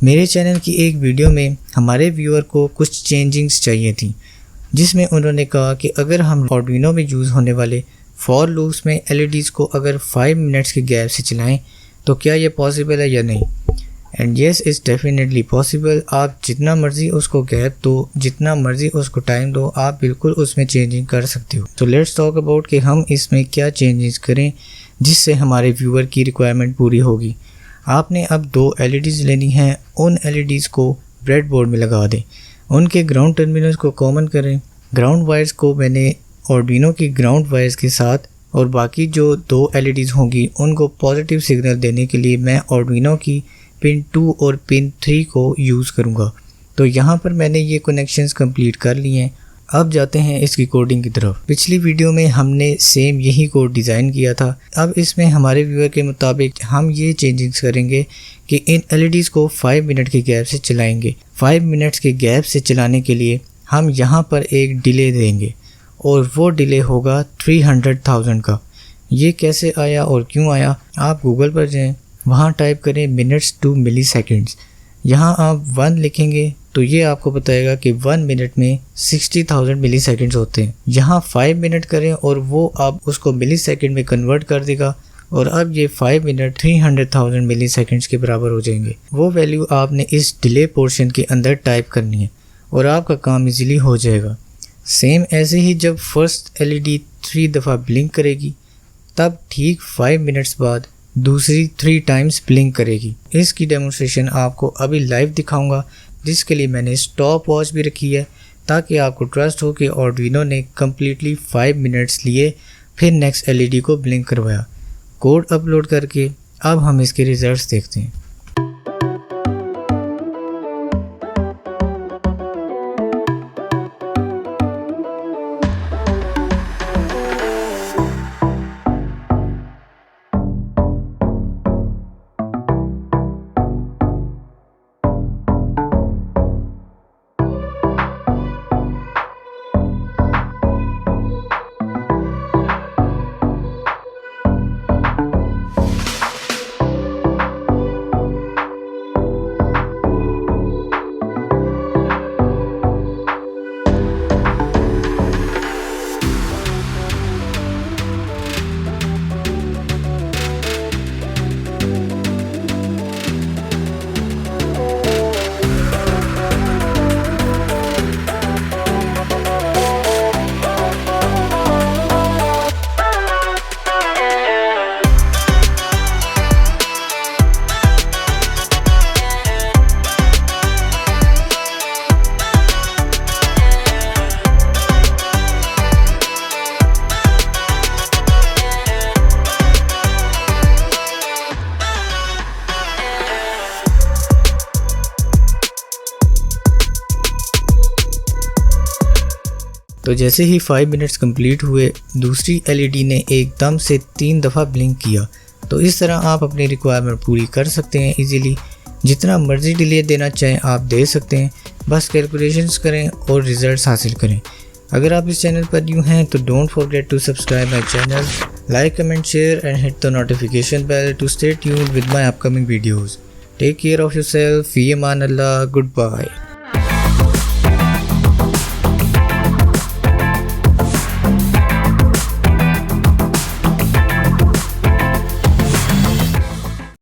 मेरे चैनल की एक वीडियो में हमारे व्यूअर को कुछ चेंजिंग्स चाहिए थी, जिसमें उन्होंने कहा कि अगर हम आर्डुइनो में यूज़ होने वाले फॉर लूप्स में LEDs को अगर 5 मिनट्स के गैप से चलाएं तो क्या ये पॉसिबल है या नहीं। And yes, it's definitely possible. आप जितना मर्ज़ी उसको गैप दो, जितना मर्ज़ी उसको टाइम दो, आप बिल्कुल उसमें चेंजिंग कर सकते हो। तो लेट्स टॉक अबाउट कि हम इसमें क्या चेंजेस करें जिससे हमारे व्यूअर की रिक्वायरमेंट पूरी होगी। आपने अब 2 LEDs लेनी हैं। उन LEDs को ब्रेडबोर्ड में लगा दें, उनके ग्राउंड टर्मिनल्स को कॉमन करें। ग्राउंड वायर्स को मैंने आर्डुइनो की ग्राउंड वायर्स के साथ और बाकी जो 2 LEDs होंगी उनको पॉजिटिव सिग्नल देने के लिए मैं आर्डुइनो की पिन 2 और पिन 3 को यूज़ करूँगा। तो यहाँ पर मैंने ये कनेक्शंस कंप्लीट कर लिए हैं। अब जाते हैं इसकी कोडिंग की तरफ। पिछली वीडियो में हमने सेम यही कोड डिज़ाइन किया था। अब इसमें हमारे व्यूअर के मुताबिक हम ये चेंजेस करेंगे कि इन LEDs को 5 मिनट के गैप से चलाएंगे। 5 मिनट्स के गैप से चलाने के लिए हम यहाँ पर एक डिले देंगे और वो डिले होगा 300,000 का। ये कैसे आया और क्यों आया, आप गूगल पर जाएं, वहाँ टाइप करें मिनट्स टू मिली सेकेंड्स। यहाँ आप 1 लिखेंगे तो ये आपको बताएगा कि 1 मिनट में 60,000 मिली सेकेंड्स होते हैं। यहाँ 5 मिनट करें और वो आप उसको मिली सेकेंड में कन्वर्ट कर देगा और अब ये 5 मिनट 300,000 मिली सेकेंड्स के बराबर हो जाएंगे। वो वैल्यू आपने इस डिले पोर्शन के अंदर टाइप करनी है और आपका काम इजीली हो जाएगा। सेम ऐसे ही जब फर्स्ट LED 3 दफ़ा ब्लिंक करेगी तब ठीक 5 मिनट्स बाद दूसरी 3 टाइम्स ब्लिंक करेगी। इसकी डेमोन्स्ट्रेशन आपको अभी लाइव दिखाऊंगा, जिसके लिए मैंने स्टॉप वॉच भी रखी है ताकि आपको ट्रस्ट हो कि आर्डुइनो ने कम्प्लीटली 5 मिनट्स लिए फिर नेक्स्ट LED को ब्लिंक करवाया। कोड अपलोड करके अब हम इसके रिजल्ट्स देखते हैं। तो जैसे ही 5 मिनट्स कंप्लीट हुए दूसरी LED ने एकदम से 3 दफ़ा ब्लिंक किया। तो इस तरह आप अपनी रिक्वायरमेंट पूरी कर सकते हैं इजीली। जितना मर्ज़ी डिले देना चाहें आप दे सकते हैं, बस कैलकुलेशंस करें और रिज़ल्ट्स हासिल करें। अगर आप इस चैनल पर न्यू हैं तो don't forget to subscribe my channel, like, comment, share and hit the notification bell to stay tuned with my upcoming videos. Take care of yourself, फ़ी अमान अल्लाह, गुड बाय।